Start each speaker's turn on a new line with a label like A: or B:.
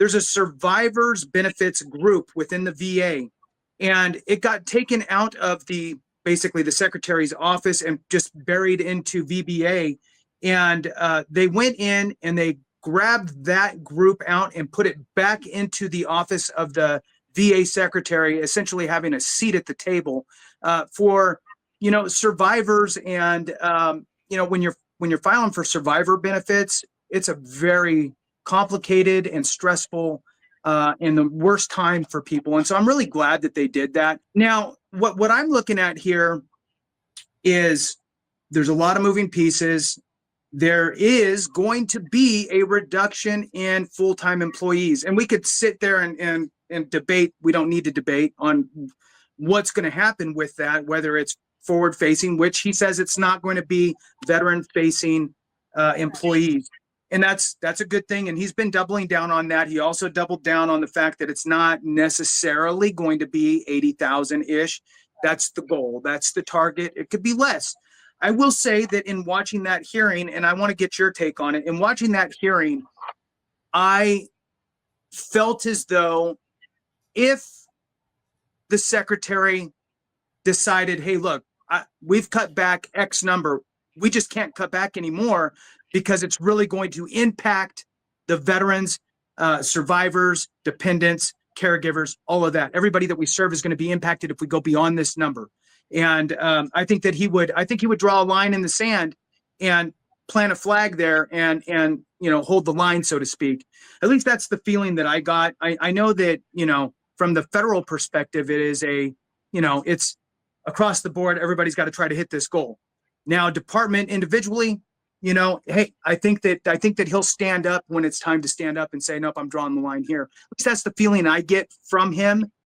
A: there's a survivors benefits group within the VA, and it got taken out of basically the secretary's office and just buried into VBA. And they went in and they grabbed that group out and put it back into the office of the VA secretary, essentially having a seat at the table for, survivors. And, when you're filing for survivor benefits, it's a very complicated and stressful and the worst time for people. And so I'm really glad that they did that. Now, what I'm looking at here is there's a lot of moving pieces. There is going to be a reduction in full-time employees. And we could sit there and debate. We don't need to debate on what's going to happen with that, whether it's forward-facing, which he says it's not going to be veteran-facing employees. And that's a good thing. And he's been doubling down on that. He also doubled down on the fact that it's not necessarily going to be 80,000-ish. That's the goal. That's the target. It could be less. I will say that in watching that hearing, and I want to get your take on it, in watching that hearing, I felt as though if the secretary decided, hey, look, we've cut back X number, we just can't cut back anymore because it's really going to impact the veterans, survivors, dependents, caregivers, all of that. Everybody that we serve is going to be impacted if we go beyond this number. And I think he would draw a line in the sand and plant a flag there and hold the line, so to speak. At least that's the feeling that I got. I know that, from the federal perspective, it is it's across the board. Everybody's got to try to hit this goal. Now, department individually, hey, I think that he'll stand up when it's time to stand up and say, nope, I'm drawing the line here. At least that's the feeling I get from him.